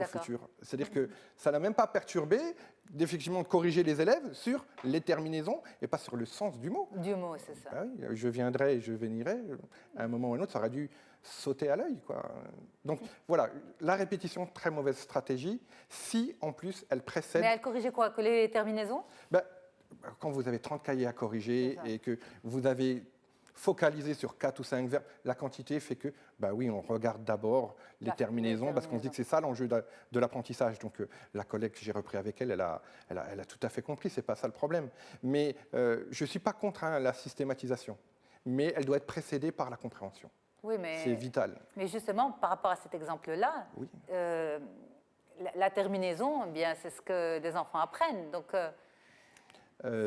au futur. C'est-à-dire que ça n'a même pas perturbé d'effectivement corriger les élèves sur les terminaisons et pas sur le sens du mot. Du mot, c'est ça. Oui, je viendrai et je venirai, à un moment ou à un autre, ça aurait dû sauter à l'œil, quoi. Donc voilà, la répétition, très mauvaise stratégie, si en plus elle précède... Mais elle corrigeait quoi? Que les terminaisons? Quand vous avez 30 cahiers à corriger et que vous avez focalisé sur 4 ou 5 verbes, la quantité fait que, oui, on regarde d'abord les terminaisons parce qu'on se dit que c'est ça l'enjeu de l'apprentissage. Donc la collègue que j'ai repris avec elle, elle a tout à fait compris, c'est pas ça le problème. Mais je ne suis pas contre la systématisation, mais elle doit être précédée par la compréhension. Oui, mais c'est vital. Mais justement, par rapport à cet exemple-là, la terminaison, c'est ce que les enfants apprennent. Donc,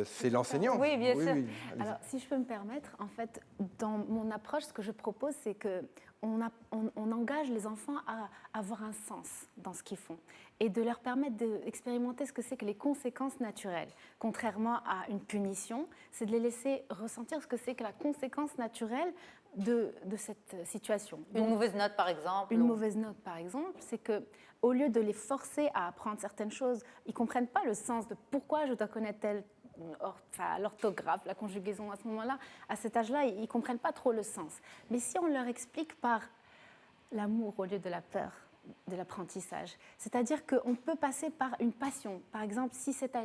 c'est l'enseignant. Oui, bien sûr. Oui. Alors, si je peux me permettre, en fait, dans mon approche, ce que je propose, c'est qu'on engage les enfants à avoir un sens dans ce qu'ils font et de leur permettre d'expérimenter ce que c'est que les conséquences naturelles. Contrairement à une punition, c'est de les laisser ressentir ce que c'est que la conséquence naturelle de cette situation. Une mauvaise note, par exemple. Une mauvaise note, par exemple, c'est qu'au lieu de les forcer à apprendre certaines choses, ils ne comprennent pas le sens de pourquoi je dois connaître l'orthographe, la conjugaison à ce moment-là. À cet âge-là, ils ne comprennent pas trop le sens. Mais si on leur explique par l'amour au lieu de la peur de l'apprentissage, c'est-à-dire qu'on peut passer par une passion. Par exemple, si cet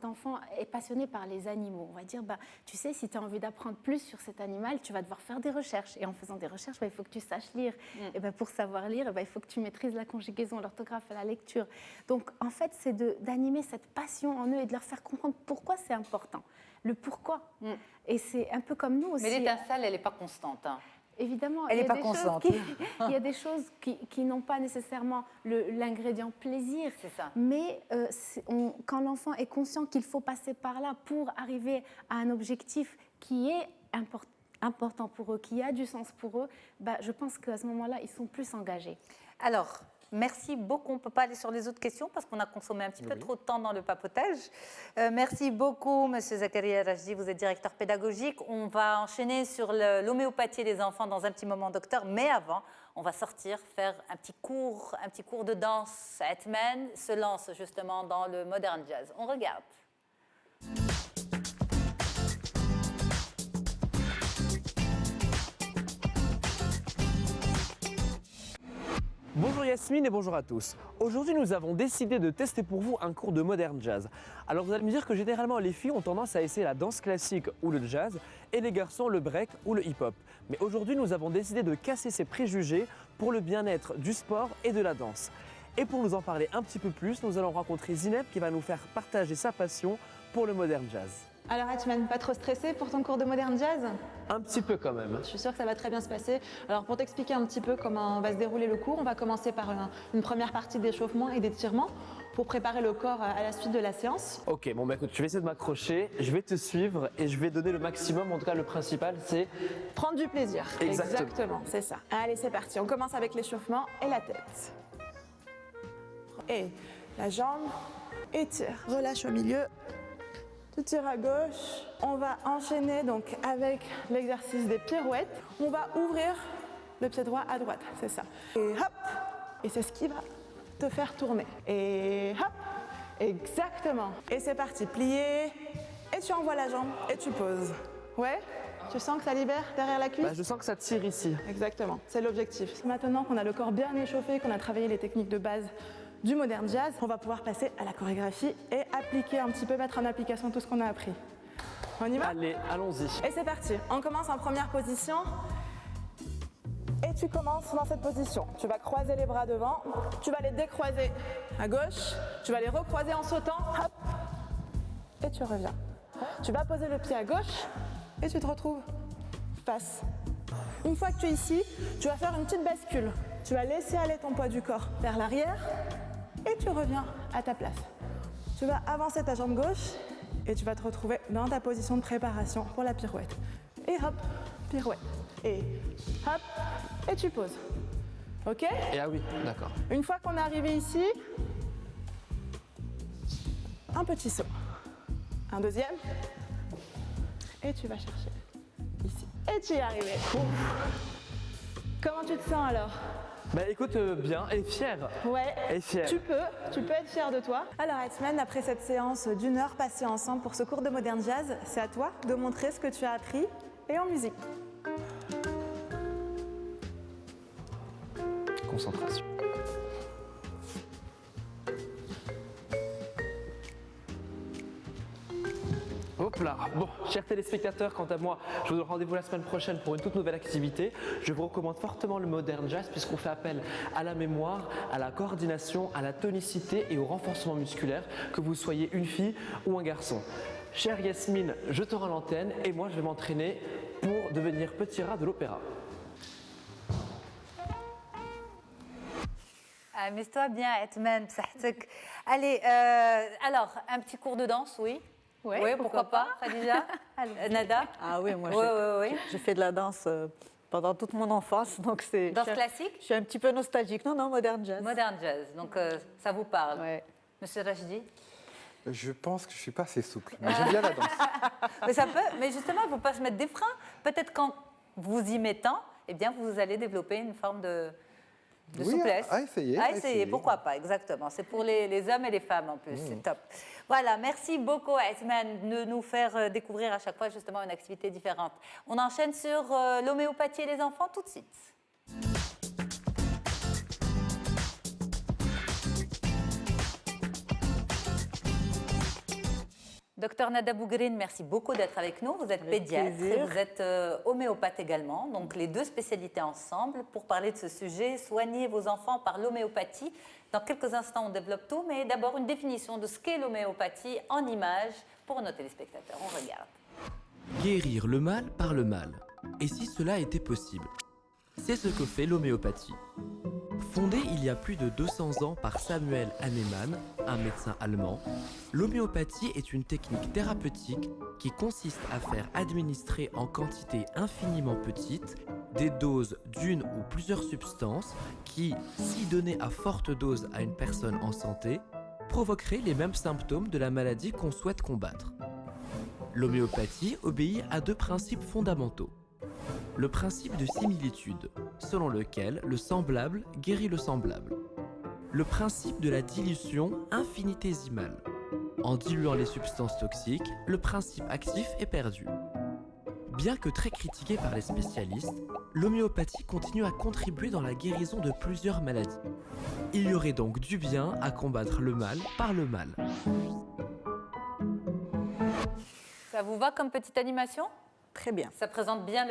enfant est passionné par les animaux, on va dire, tu sais, si tu as envie d'apprendre plus sur cet animal, tu vas devoir faire des recherches. Et en faisant des recherches, il faut que tu saches lire. Et pour savoir lire, il faut que tu maîtrises la conjugaison, l'orthographe et la lecture. Donc, en fait, c'est d'animer cette passion en eux et de leur faire comprendre pourquoi c'est important, le pourquoi. Et c'est un peu comme nous aussi. Mais l'étincelle, elle n'est pas constante. Évidemment, elle n'est pas constante. Il y a des choses qui n'ont pas nécessairement l'ingrédient plaisir. C'est ça. Mais quand l'enfant est conscient qu'il faut passer par là pour arriver à un objectif qui est important pour eux, qui a du sens pour eux, je pense qu'à ce moment-là, ils sont plus engagés. Alors, merci beaucoup. On ne peut pas aller sur les autres questions parce qu'on a consommé un petit peu trop de temps dans le papotage. Merci beaucoup, Monsieur Zakaria Rajdi. Vous êtes directeur pédagogique. On va enchaîner sur l'homéopathie des enfants dans un petit moment, docteur. Mais avant, on va sortir, faire un petit cours de danse. Hetman se lance justement dans le modern jazz. On regarde. Bonjour Yasmine et bonjour à tous. Aujourd'hui nous avons décidé de tester pour vous un cours de modern jazz. Alors vous allez me dire que généralement les filles ont tendance à essayer la danse classique ou le jazz et les garçons le break ou le hip-hop. Mais aujourd'hui nous avons décidé de casser ces préjugés pour le bien-être du sport et de la danse. Et pour nous en parler un petit peu plus, nous allons rencontrer Zineb qui va nous faire partager sa passion pour le modern jazz. Alors Hetman, pas trop stressé pour ton cours de modern jazz? Un petit peu quand même. Je suis sûre que ça va très bien se passer. Alors pour t'expliquer un petit peu comment va se dérouler le cours, on va commencer par une première partie d'échauffement et d'étirement pour préparer le corps à la suite de la séance. Ok, bon écoute, je vais essayer de m'accrocher, je vais te suivre et je vais donner le maximum. En tout cas, le principal, c'est... prendre du plaisir. Exactement, c'est ça. Allez, c'est parti. On commence avec l'échauffement et la tête. Et la jambe, étire. Relâche au milieu. Tu tires à gauche. On va enchaîner donc avec l'exercice des pirouettes. On va ouvrir le pied droit à droite, c'est ça. Et hop, et c'est ce qui va te faire tourner. Et hop, exactement. Et c'est parti, plier, et tu envoies la jambe, et tu poses. Ouais? Tu sens que ça libère derrière la cuisse? Je sens que ça tire ici. Exactement, c'est l'objectif. Maintenant qu'on a le corps bien échauffé, qu'on a travaillé les techniques de base du modern jazz, on va pouvoir passer à la chorégraphie et appliquer un petit peu, mettre en application tout ce qu'on a appris. On y va? Allez, allons-y. Et c'est parti. On commence en première position. Et tu commences dans cette position. Tu vas croiser les bras devant. Tu vas les décroiser à gauche. Tu vas les recroiser en sautant. Hop. Et tu reviens. Tu vas poser le pied à gauche. et tu te retrouves face. Une fois que tu es ici, tu vas faire une petite bascule. Tu vas laisser aller ton poids du corps vers l'arrière et tu reviens à ta place. Tu vas avancer ta jambe gauche et tu vas te retrouver dans ta position de préparation pour la pirouette. Et hop, pirouette. Et hop, et tu poses. Ok? Et ah oui, d'accord. Une fois qu'on est arrivé ici, un petit saut. Un deuxième. Et tu vas chercher ici. Et tu y es arrivé. Ouf. Comment tu te sens alors? Bah écoute, bien et fier. Ouais, Et fier. tu peux être fier de toi. Alors Hetman, après cette séance d'1 heure passée ensemble pour ce cours de Modern Jazz, c'est à toi de montrer ce que tu as appris et en musique. Concentration. Hop là. Bon, chers téléspectateurs, quant à moi, je vous donne rendez-vous la semaine prochaine pour une toute nouvelle activité. Je vous recommande fortement le Modern Jazz puisqu'on fait appel à la mémoire, à la coordination, à la tonicité et au renforcement musculaire, que vous soyez une fille ou un garçon. Chère Yasmine, je te rends l'antenne et moi je vais m'entraîner pour devenir petit rat de l'opéra. Amuse-toi bien, Hetman, bsahtek. Allez, alors, un petit cours de danse, oui? Oui, pourquoi pas, Khadija? Nada? Ah oui, moi Oui. j'ai fait de la danse pendant toute mon enfance, donc c'est... Danse classique? Je suis un petit peu nostalgique. Non, Modern Jazz. Modern Jazz, donc ça vous parle. Ouais. Monsieur Rachdi? Je pense que je ne suis pas assez souple, mais j'aime bien la danse. Mais justement, il ne faut pas se mettre des freins. Peut-être qu'en vous y mettant, eh bien, vous allez développer une forme de souplesse. À essayer. À essayer, pourquoi pas, exactement. C'est pour les hommes et les femmes en plus, c'est top. Voilà, merci beaucoup Hetman de nous faire découvrir à chaque fois justement une activité différente. On enchaîne sur l'homéopathie et les enfants tout de suite. Docteur Nada Bougrine, merci beaucoup d'être avec nous. Vous êtes pédiatre et vous êtes homéopathe également, donc les deux spécialités ensemble pour parler de ce sujet, soigner vos enfants par l'homéopathie. Dans quelques instants, on développe tout, mais d'abord une définition de ce qu'est l'homéopathie en images pour nos téléspectateurs. On regarde. Guérir le mal par le mal. Et si cela était possible? C'est ce que fait l'homéopathie. Fondée il y a plus de 200 ans par Samuel Hahnemann, un médecin allemand, l'homéopathie est une technique thérapeutique qui consiste à faire administrer en quantité infiniment petite des doses d'une ou plusieurs substances qui, si données à forte dose à une personne en santé, provoqueraient les mêmes symptômes de la maladie qu'on souhaite combattre. L'homéopathie obéit à deux principes fondamentaux. Le principe de similitude, selon lequel le semblable guérit le semblable. Le principe de la dilution infinitésimale. En diluant les substances toxiques, le principe actif est perdu. Bien que très critiquée par les spécialistes, l'homéopathie continue à contribuer dans la guérison de plusieurs maladies. Il y aurait donc du bien à combattre le mal par le mal. Ça vous va comme petite animation ? Très bien. Ça présente bien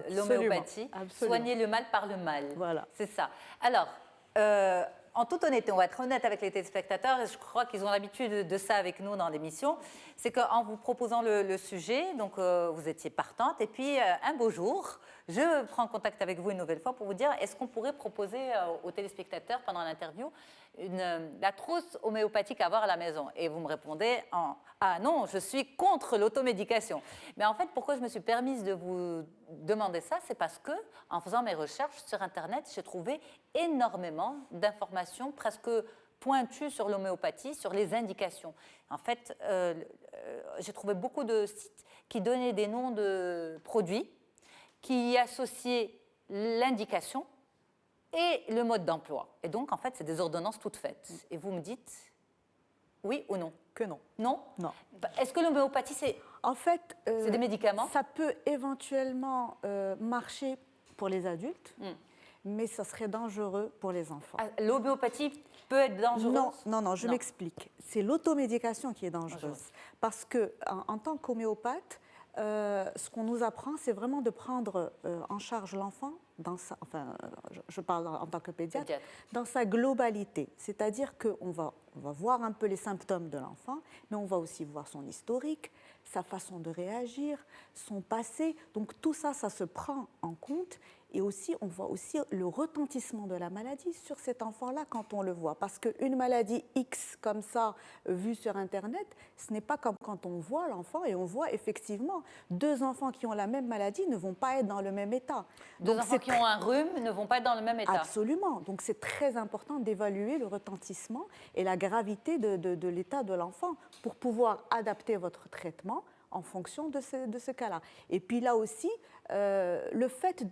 l'homéopathie. Soigner le mal par le mal. Voilà. C'est ça. Alors, en toute honnêteté, on va être honnête avec les téléspectateurs, et je crois qu'ils ont l'habitude de ça avec nous dans l'émission, c'est qu'en vous proposant le sujet, donc vous étiez partante, et puis un beau jour, je prends contact avec vous une nouvelle fois pour vous dire, est-ce qu'on pourrait proposer aux téléspectateurs pendant l'interview la trousse homéopathique à avoir à la maison? Et vous me répondez ah non, je suis contre l'automédication. Mais en fait, pourquoi je me suis permise de vous demander ça, c'est parce que en faisant mes recherches sur Internet, j'ai trouvé énormément d'informations presque pointues sur l'homéopathie, sur les indications. En fait, j'ai trouvé beaucoup de sites qui donnaient des noms de produits, qui y associaient l'indication et le mode d'emploi. Et donc, en fait, c'est des ordonnances toutes faites. Et vous me dites oui ou non? Que non. Non? Non. Est-ce que l'homéopathie, c'est... En fait, c'est des médicaments? Ça peut éventuellement marcher pour les adultes, mais ça serait dangereux pour les enfants. L'homéopathie peut être dangereuse? Non, je m'explique. C'est l'automédication qui est dangereuse. Parce que, en tant qu'homéopathe, ce qu'on nous apprend, c'est vraiment de prendre en charge l'enfant, je parle en tant que pédiatre, dans sa globalité. C'est-à-dire qu'on va voir un peu les symptômes de l'enfant, mais on va aussi voir son historique, sa façon de réagir, son passé. Donc tout ça, ça se prend en compte. Et aussi, on voit aussi le retentissement de la maladie sur cet enfant-là quand on le voit. Parce qu'une maladie X comme ça, vue sur Internet, ce n'est pas comme quand on voit l'enfant et on voit effectivement 2 enfants qui ont la même maladie ne vont pas être dans le même état. Deux enfants qui ont un rhume ne vont pas être dans le même état. Absolument. Donc c'est très important d'évaluer le retentissement et la gravité de l'état de l'enfant pour pouvoir adapter votre traitement en fonction de ce cas-là. Et puis là aussi, le fait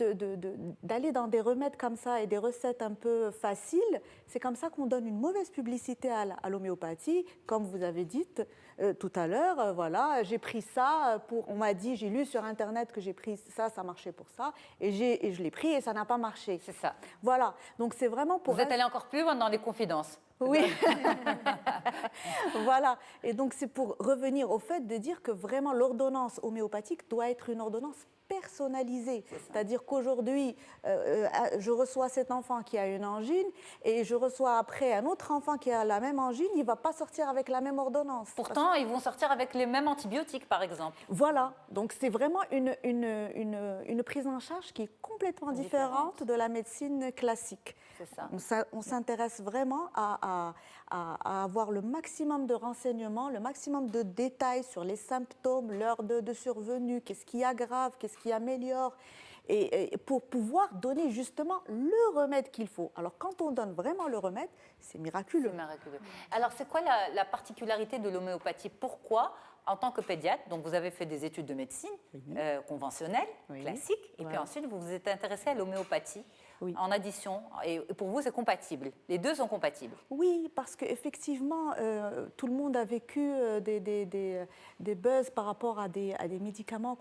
d'aller dans des remèdes comme ça et des recettes un peu faciles, c'est comme ça qu'on donne une mauvaise publicité à l'homéopathie. Comme vous avez dit tout à l'heure, voilà, j'ai pris ça, on m'a dit, j'ai lu sur Internet que j'ai pris ça, ça marchait pour ça, et je l'ai pris et ça n'a pas marché. C'est ça. Voilà, donc c'est vraiment pour... Vous êtes allé encore plus loin dans les confidences. Oui, voilà. Et donc c'est pour revenir au fait de dire que vraiment l'ordonnance homéopathique doit être une ordonnance personnalisée. C'est-à-dire qu'aujourd'hui, je reçois cet enfant qui a une angine et je reçois après un autre enfant qui a la même angine, il ne va pas sortir avec la même ordonnance. Pourtant, ils vont sortir avec les mêmes antibiotiques, par exemple. Voilà. Donc c'est vraiment une prise en charge qui est complètement différente de la médecine classique. C'est ça. On s'intéresse vraiment à avoir le maximum de renseignements, le maximum de détails sur les symptômes, l'heure de survenue, qu'est-ce qui aggrave, qu'est-ce qui améliore, et pour pouvoir donner justement le remède qu'il faut. Alors quand on donne vraiment le remède, c'est miraculeux. C'est miraculeux. Alors c'est quoi la particularité de l'homéopathie? Pourquoi, en tant que pédiatre, donc vous avez fait des études de médecine conventionnelle, classique, et puis ensuite vous vous êtes intéressé à l'homéopathie en addition, et pour vous c'est compatible, les deux sont compatibles? Oui, parce qu'effectivement, tout le monde a vécu des buzz par rapport à des médicaments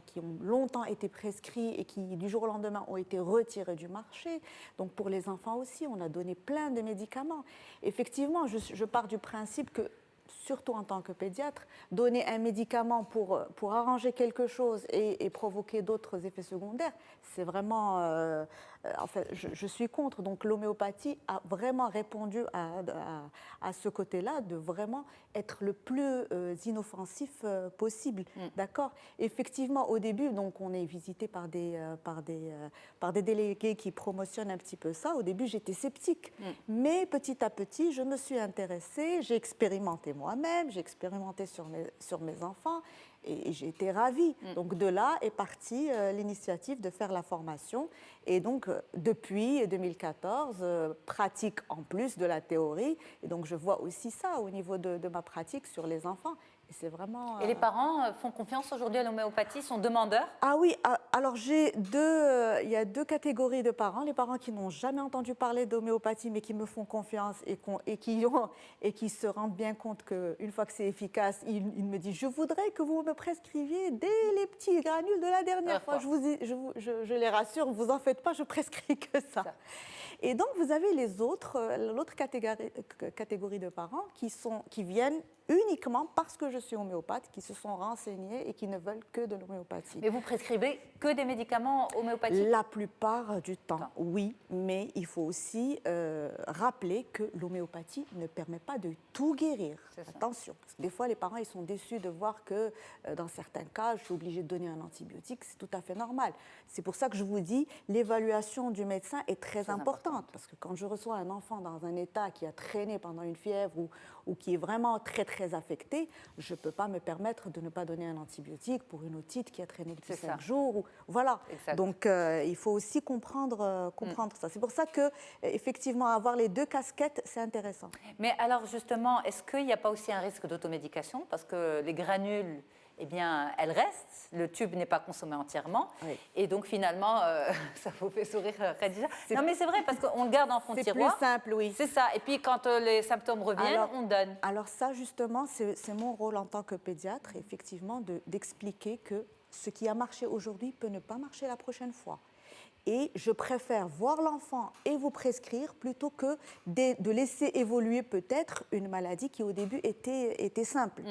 qui ont longtemps été prescrits et qui du jour au lendemain ont été retirés du marché. Donc pour les enfants aussi, on a donné plein de médicaments. Effectivement, je pars du principe que, surtout en tant que pédiatre, donner un médicament pour arranger quelque chose et provoquer d'autres effets secondaires, c'est vraiment... je suis contre. Donc l'homéopathie a vraiment répondu à ce côté-là, de vraiment être le plus inoffensif possible. D'accord ? Effectivement, au début, donc, on est visité par des délégués qui promotionnent un petit peu ça. Au début, j'étais sceptique. Mais petit à petit, je me suis intéressée, j'ai expérimenté moi-même, j'ai expérimenté sur mes enfants et j'ai été ravie. Donc de là est partie l'initiative de faire la formation. Et donc depuis 2014, pratique en plus de la théorie. Et donc je vois aussi ça au niveau de ma pratique sur les enfants. Et c'est vraiment... Et les parents font confiance aujourd'hui à l'homéopathie, sont demandeurs? Ah oui, alors il y a 2 catégories de parents. Les parents qui n'ont jamais entendu parler d'homéopathie mais qui me font confiance et qui se rendent bien compte qu'une fois que c'est efficace, ils me disent « Je voudrais que vous me prescriviez dès les petits granules de la dernière fois. » Je les rassure, vous en faites pas, je prescris que ça. Et donc vous avez l'autre catégorie de parents qui viennent uniquement parce que je suis homéopathe, qui se sont renseignés et qui ne veulent que de l'homéopathie. Mais vous prescrivez que des médicaments homéopathiques? La plupart du temps, oui, mais il faut aussi rappeler que l'homéopathie ne permet pas de tout guérir. Attention, parce que des fois les parents ils sont déçus de voir que dans certains cas, je suis obligée de donner un antibiotique, c'est tout à fait normal. C'est pour ça que je vous dis, l'évaluation du médecin est très importante, parce que quand je reçois un enfant dans un état qui a traîné pendant une fièvre ou qui est vraiment très très affecté, je ne peux pas me permettre de ne pas donner un antibiotique pour une otite qui a traîné depuis 5 jours. Voilà. Exact. Donc il faut aussi comprendre ça. C'est pour ça que effectivement avoir les 2 casquettes, c'est intéressant. Mais alors justement, est-ce qu'il n'y a pas aussi un risque d'automédication? Parce que les granules, eh bien, elles restent, le tube n'est pas consommé entièrement, et donc finalement, ça vous fait sourire, Khadija. Non mais c'est vrai, parce qu'on le garde en fond de tiroir. C'est plus simple, oui. C'est ça, et puis quand les symptômes reviennent, on donne. Alors ça, justement, c'est mon rôle en tant que pédiatre, effectivement, d'expliquer que ce qui a marché aujourd'hui peut ne pas marcher la prochaine fois. Et je préfère voir l'enfant et vous prescrire plutôt que de laisser évoluer peut-être une maladie qui au début était simple.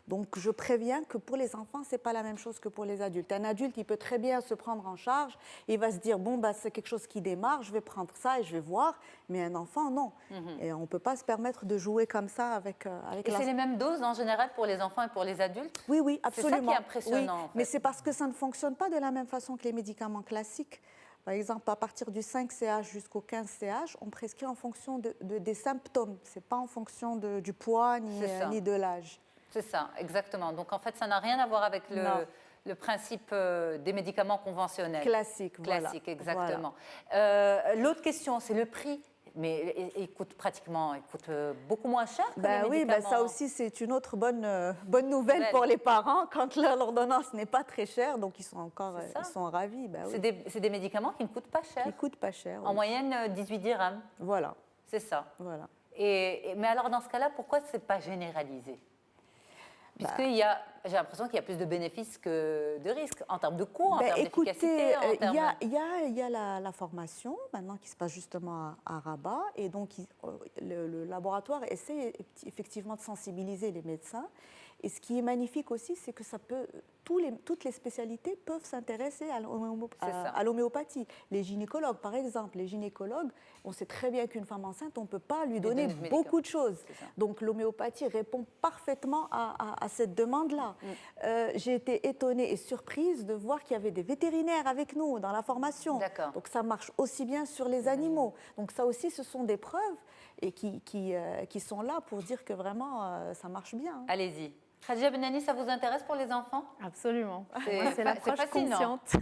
Donc je préviens que pour les enfants, ce n'est pas la même chose que pour les adultes. Un adulte, il peut très bien se prendre en charge, il va se dire, bon, bah, c'est quelque chose qui démarre, je vais prendre ça et je vais voir, mais un enfant, non. Et on ne peut pas se permettre de jouer comme ça avec Et c'est les mêmes doses en général pour les enfants et pour les adultes? Oui, oui, absolument. C'est ça qui est impressionnant. Oui, en fait. mais c'est parce que ça ne fonctionne pas de la même façon que les médicaments classiques. Par exemple, à partir du 5 CH jusqu'au 15 CH, on prescrit en fonction des symptômes. Ce n'est pas en fonction du poids ni de l'âge. C'est ça, exactement. Donc en fait, ça n'a rien à voir avec le principe des médicaments conventionnels. Classique, voilà. Classique, exactement. L'autre question, c'est le prix. Mais il coûte beaucoup moins cher que les médicaments. Oui, ça aussi, c'est une autre bonne nouvelle pour les parents. Quand l'ordonnance n'est pas très chère, donc ils sont ravis. C'est des médicaments qui ne coûtent pas cher. Qui ne coûtent pas cher. En moyenne, 18 dirhams. Voilà. C'est ça. Voilà. Mais alors, dans ce cas-là, pourquoi ce n'est pas généralisé? Puisqu'il j'ai l'impression qu'il y a plus de bénéfices que de risques en termes de coûts, en termes d'efficacité. Il y a la formation maintenant qui se passe justement à Rabat, et donc le laboratoire essaie effectivement de sensibiliser les médecins. Et ce qui est magnifique aussi, c'est que toutes les spécialités peuvent s'intéresser à l'homéopathie. Les gynécologues, par exemple, on sait très bien qu'une femme enceinte, on ne peut pas lui donner beaucoup de choses. Donc l'homéopathie répond parfaitement à cette demande-là. J'ai été étonnée et surprise de voir qu'il y avait des vétérinaires avec nous dans la formation. Donc ça marche aussi bien sur les animaux. Donc ça aussi, ce sont des preuves et qui sont là pour dire que vraiment, ça marche bien. Allez-y. Khadija Benani, ça vous intéresse pour les enfants? Absolument. C'est l'approche consciente.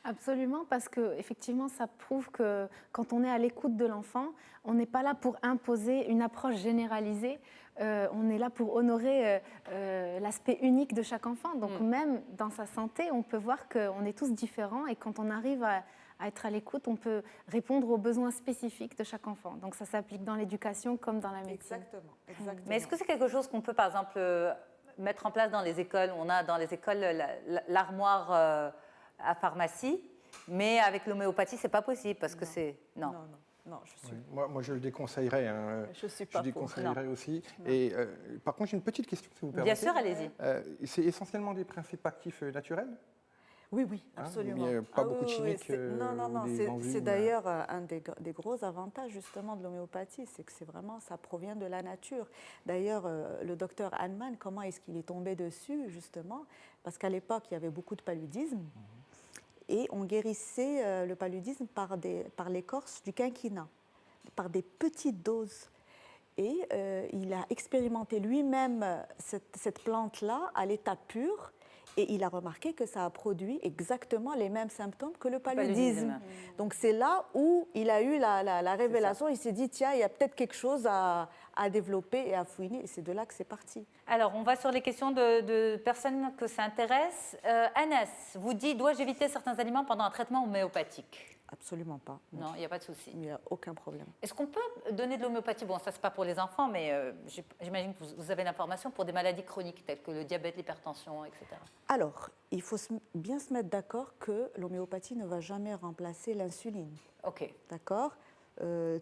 Absolument, parce qu'effectivement, ça prouve que quand on est à l'écoute de l'enfant, on n'est pas là pour imposer une approche généralisée, on est là pour honorer l'aspect unique de chaque enfant. Donc même dans sa santé, on peut voir qu'on est tous différents, et quand on arrive à être à l'écoute, on peut répondre aux besoins spécifiques de chaque enfant. Donc ça s'applique dans l'éducation comme dans la médecine. Exactement. Mais est-ce que c'est quelque chose qu'on peut, par exemple, mettre en place dans les écoles? On a dans les écoles l'armoire à pharmacie, mais avec l'homéopathie, c'est pas possible parce que c'est... Non, je suis... Moi, je le déconseillerais. Je ne suis pas déconseillerais aussi. Et par contre, j'ai une petite question, si vous permettez. Bien sûr, allez-y. C'est essentiellement des principes actifs naturels? Oui, absolument. Il n'y a pas beaucoup de chimiques. Non, c'est d'ailleurs un des gros avantages justement de l'homéopathie, c'est que ça provient de la nature. D'ailleurs, le docteur Hahnemann, comment est-ce qu'il est tombé dessus justement? Parce qu'à l'époque, il y avait beaucoup de paludisme, et on guérissait le paludisme par l'écorce du quinquina, par des petites doses. Et il a expérimenté lui-même cette plante-là à l'état pur. Et il a remarqué que ça a produit exactement les mêmes symptômes que le paludisme. Donc c'est là où il a eu la révélation. Il s'est dit, tiens, il y a peut-être quelque chose à développer et à fouiner. Et c'est de là que c'est parti. Alors, on va sur les questions de personnes que ça intéresse. Anas vous dit, dois-je éviter certains aliments pendant un traitement homéopathique? Absolument pas. Non, il n'y a pas de souci. Il n'y a aucun problème. Est-ce qu'on peut donner de l'homéopathie? Bon, ça, c'est pas pour les enfants, mais j'imagine que vous avez l'information pour des maladies chroniques telles que le diabète, l'hypertension, etc. Alors, il faut bien se mettre d'accord que l'homéopathie ne va jamais remplacer l'insuline. OK. D'accord?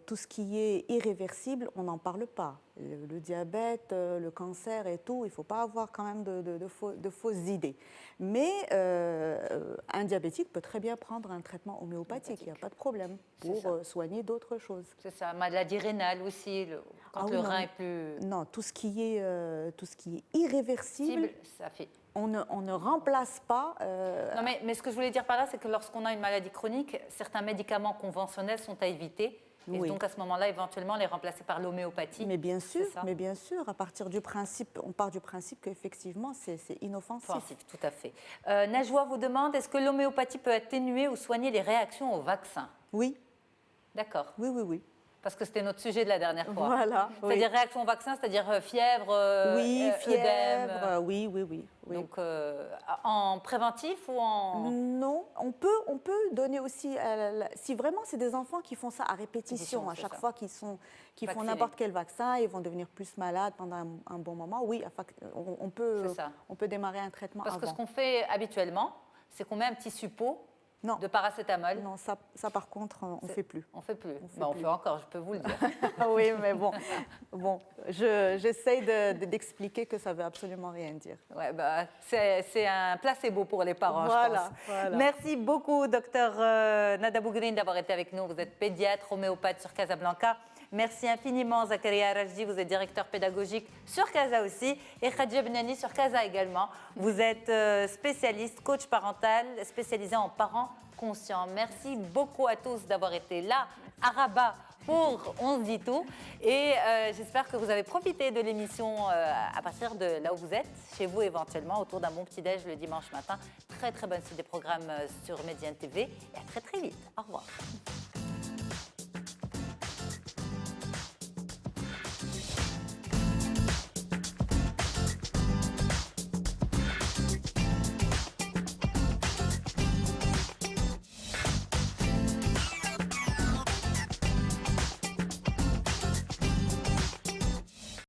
Tout ce qui est irréversible, on n'en parle pas. Le diabète, le cancer et tout, il ne faut pas avoir quand même de fausses idées. Mais un diabétique peut très bien prendre un traitement homéopathique, il n'y a pas de problème, pour soigner d'autres choses. C'est ça, maladie rénale aussi, quand le rein est plus... Non, tout ce qui est irréversible, ça fait... on ne remplace pas... Non, mais ce que je voulais dire par là, c'est que lorsqu'on a une maladie chronique, certains médicaments conventionnels sont à éviter. Et donc à ce moment-là, éventuellement, les remplacer par l'homéopathie. Mais bien sûr, à partir du principe, on part du principe qu'effectivement, c'est inoffensif. Tout à fait. Najwa vous demande, est-ce que l'homéopathie peut atténuer ou soigner les réactions au vaccin? Oui. D'accord. Oui. Parce que c'était notre sujet de la dernière fois. Voilà. C'est-à-dire réaction au vaccin, c'est-à-dire fièvre, fièvre, oui. Donc en préventif ou en... Non, on peut donner aussi... si vraiment c'est des enfants qui font ça à répétition, à chaque fois qu'ils font n'importe quel vaccin, ils vont devenir plus malades pendant un bon moment, oui, on peut démarrer un traitement Parce avant. que ce qu'on fait habituellement, c'est qu'on met un petit suppôt Non. De paracétamol? Non, ça par contre, on ne fait plus. On ne fait plus. On fait encore, je peux vous le dire. Oui, mais bon j'essaye d'expliquer que ça ne veut absolument rien dire. Ouais, bah, c'est un placebo pour les parents, je pense. Voilà. Merci beaucoup, docteur Nada Bougrine, d'avoir été avec nous. Vous êtes pédiatre, homéopathe sur Casablanca. Merci infiniment, Zakaria Rajdi, vous êtes directeur pédagogique sur Casa aussi, et Khadija Benani sur Casa également. Vous êtes spécialiste, coach parental, spécialisé en parents conscients. Merci beaucoup à tous d'avoir été là, à Rabat, pour On se dit tout. Et j'espère que vous avez profité de l'émission à partir de là où vous êtes, chez vous éventuellement, autour d'un bon petit-déj le dimanche matin. Très très bonne suite des programmes sur Médiane TV, et à très très vite. Au revoir.